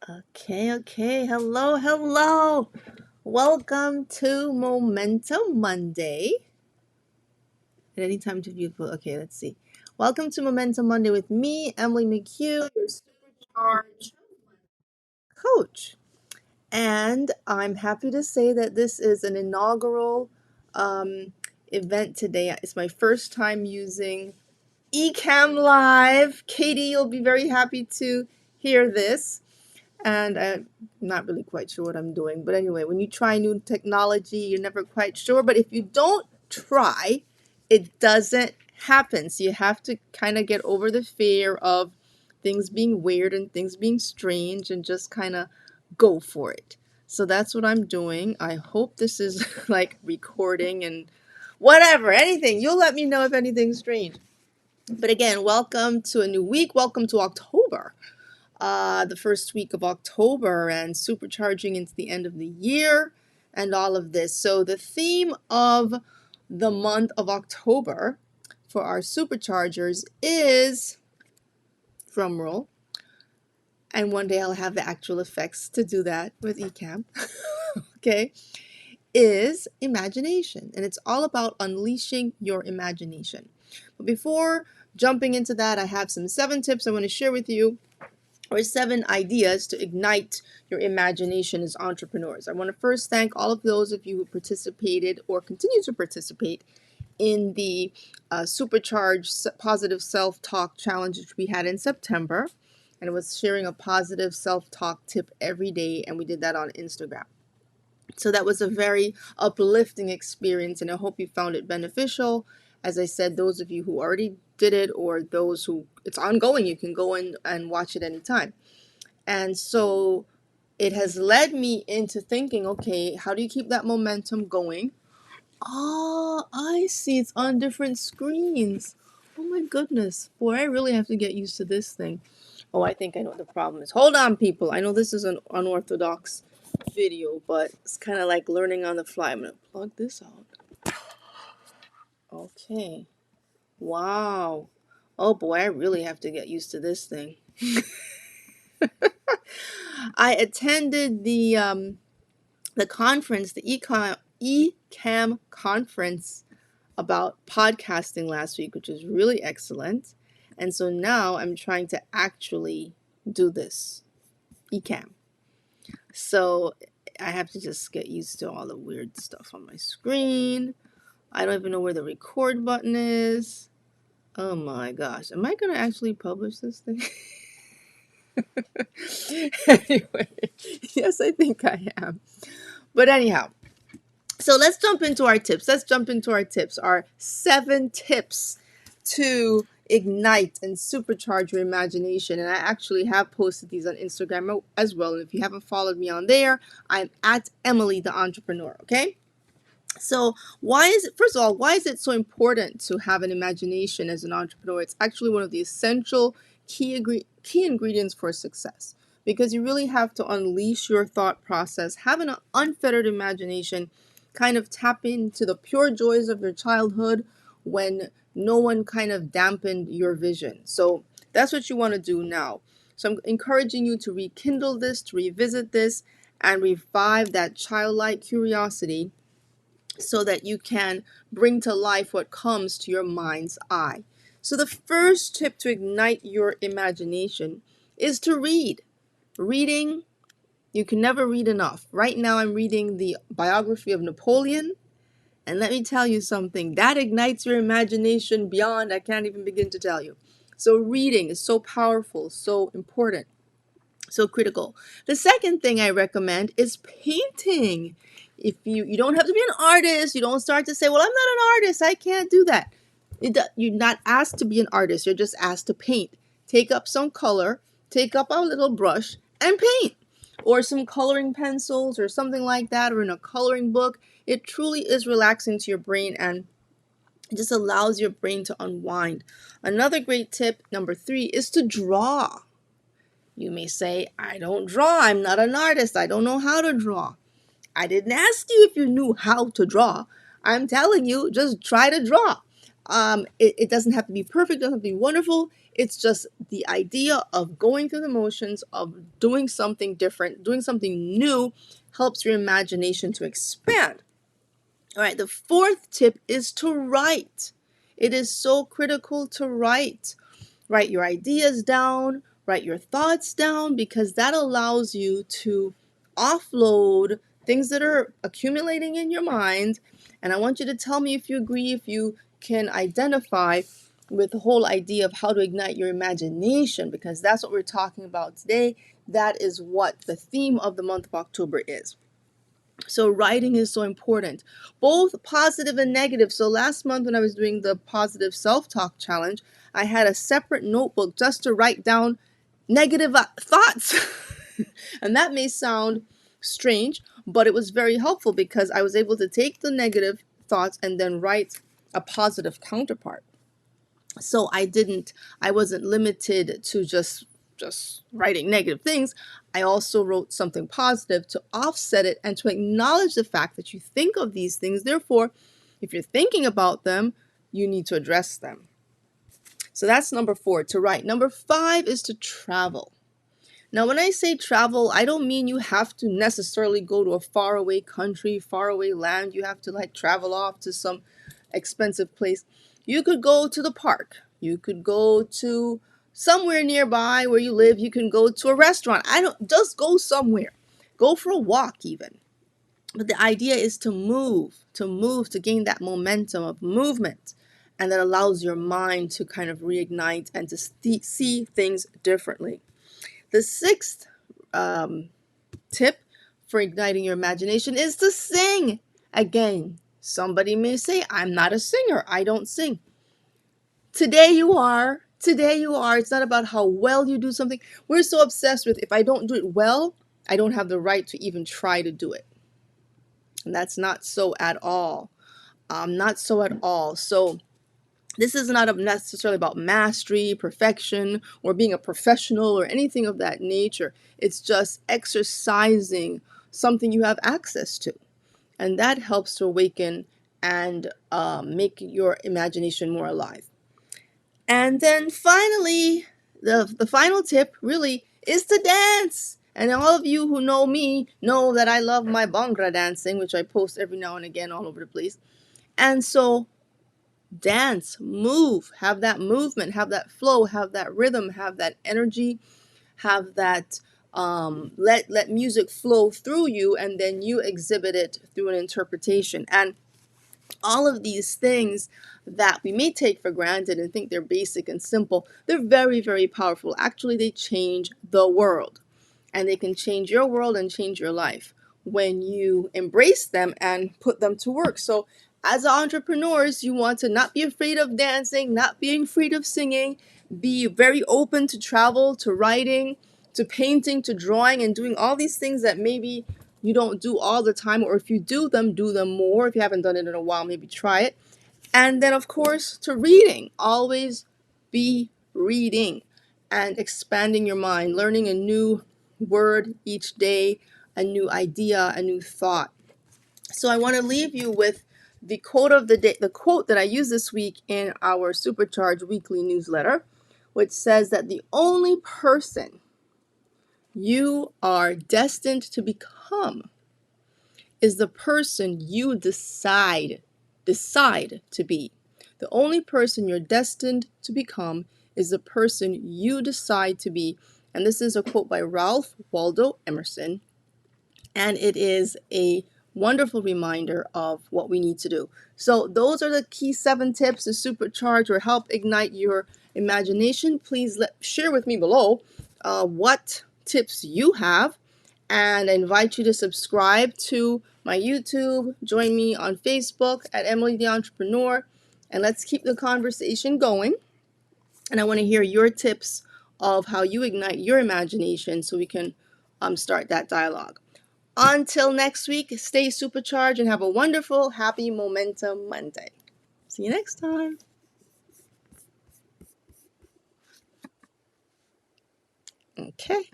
Okay. Hello. Welcome to Momentum Monday. At any time to beautiful. Okay, let's see. Welcome to Momentum Monday with me, Emily McHugh, your supercharged coach. And I'm happy to say that this is an inaugural event today. It's my first time using Ecamm Live. Katie, you'll be very happy to hear this. And I'm not really quite sure what I'm doing. But anyway, when you try new technology, you're never quite sure. But if you don't try, it doesn't happen. So you have to kind of get over the fear of things being weird and things being strange and just kind of go for it. So that's what I'm doing. I hope this is like recording and whatever, anything. You'll let me know if anything's strange. But again, welcome to a new week. Welcome to October. The first week of October and supercharging into the end of the year and all of this. So the theme of the month of October for our superchargers is, drum roll, and one day I'll have the actual effects to do that with Ecamm, okay, is imagination. And it's all about unleashing your imagination. But before jumping into that, I have some 7 tips I want to share with you, or 7 ideas to ignite your imagination as entrepreneurs. I want to first thank all of those of you who participated or continue to participate in the Supercharged Positive Self-Talk Challenge, which we had in September. And it was sharing a positive self-talk tip every day, and we did that on Instagram. So that was a very uplifting experience, and I hope you found it beneficial. As I said, those of you who already did it or those who it's ongoing, you can go in and watch it anytime. And so it has led me into thinking, okay, how do you keep that momentum going? Oh, I see. It's on different screens. Oh my goodness. Boy, I really have to get used to this thing. Oh, I think I know what the problem is. Hold on, people. I know this is an unorthodox video, but it's kind of like learning on the fly. I'm going to plug this out. Okay. Wow. Oh boy, I really have to get used to this thing. I attended the conference, the Ecamm conference about podcasting last week, which was really excellent. And so now I'm trying to actually do this Ecamm. So I have to just get used to all the weird stuff on my screen. I don't even know where the record button is. Oh my gosh. Am I going to actually publish this thing? Anyway, yes, I think I am. But anyhow, so let's jump into our tips. Our 7 tips to ignite and supercharge your imagination. And I actually have posted these on Instagram as well. And if you haven't followed me on there, I'm at Emily the Entrepreneur, okay? So first of all, why is it so important to have an imagination as an entrepreneur? It's actually one of the essential key ingredients for success, because you really have to unleash your thought process, have an unfettered imagination, kind of tap into the pure joys of your childhood when no one kind of dampened your vision. So that's what you want to do now. So I'm encouraging you to rekindle this, to revisit this, and revive that childlike curiosity so that you can bring to life what comes to your mind's eye. So the first tip to ignite your imagination is to read. Reading, you can never read enough. Right now I'm reading the biography of Napoleon, and let me tell you something, that ignites your imagination beyond I can't even begin to tell you. So reading is so powerful, so important, so critical. The second thing I recommend is painting. If you don't have to be an artist, you don't start to say, well, I'm not an artist, I can't do that. You're not asked to be an artist, you're just asked to paint. Take up some color, take up a little brush and paint, or some coloring pencils or something like that, or in a coloring book. It truly is relaxing to your brain, and it just allows your brain to unwind. Another great tip, number 3, is to draw. You may say, I don't draw, I'm not an artist, I don't know how to draw. I didn't ask you if you knew how to draw. I'm telling you, just try to draw. It doesn't have to be perfect, it doesn't have to be wonderful. It's just the idea of going through the motions of doing something different, doing something new, helps your imagination to expand. All right, the fourth tip is to write. It is so critical to write. Write your ideas down, write your thoughts down, because that allows you to offload things that are accumulating in your mind. And I want you to tell me if you agree, if you can identify with the whole idea of how to ignite your imagination, because that's what we're talking about today. That is what the theme of the month of October is. So writing is so important, both positive and negative. So last month when I was doing the positive self-talk challenge, I had a separate notebook just to write down negative thoughts. And that may sound strange, but it was very helpful because I was able to take the negative thoughts and then write a positive counterpart. So I wasn't limited to just writing negative things. I also wrote something positive to offset it and to acknowledge the fact that you think of these things. Therefore, if you're thinking about them, you need to address them. So that's number 4, to write. Number 5 is to travel. Now, when I say travel, I don't mean you have to necessarily go to a faraway country, faraway land. You have to like travel off to some expensive place. You could go to the park. You could go to somewhere nearby where you live. You can go to a restaurant. I don't just go somewhere. Go for a walk even. But the idea is to move, to gain that momentum of movement. And that allows your mind to kind of reignite and to see things differently. The 6th tip for igniting your imagination is to sing. Again, somebody may say, I'm not a singer. I don't sing. Today you are. Today you are. It's not about how well you do something. We're so obsessed with if I don't do it well, I don't have the right to even try to do it. And that's not so at all. Not so at all. So this is not necessarily about mastery, perfection, or being a professional or anything of that nature. It's just exercising something you have access to. And that helps to awaken and make your imagination more alive. And then finally, the final tip really is to dance. And all of you who know me know that I love my Bhangra dancing, which I post every now and again all over the place. And so dance, move, have that movement, have that flow, have that rhythm, have that energy, have that let music flow through you, and then you exhibit it through an interpretation. And all of these things that we may take for granted and think they're basic and simple, they're very, very powerful. Actually, they change the world, and they can change your world and change your life when you embrace them and put them to work. So as entrepreneurs, you want to not be afraid of dancing, not being afraid of singing, be very open to travel, to writing, to painting, to drawing, and doing all these things that maybe you don't do all the time, or if you do them more. If you haven't done it in a while, maybe try it. And then, of course, to reading. Always be reading and expanding your mind, learning a new word each day, a new idea, a new thought. So I want to leave you with the quote of the day, the quote that I use this week in our Supercharged weekly newsletter, which says that the only person you are destined to become is the person you decide to be. The only person you're destined to become is the person you decide to be. And this is a quote by Ralph Waldo Emerson. And it is a wonderful reminder of what we need to do. So those are the key 7 tips to supercharge or help ignite your imagination. Please share with me below what tips you have. And I invite you to subscribe to my YouTube. Join me on Facebook at Emily the Entrepreneur. And let's keep the conversation going. And I want to hear your tips of how you ignite your imagination so we can start that dialogue. Until next week, stay supercharged and have a wonderful, happy Momentum Monday. See you next time. Okay.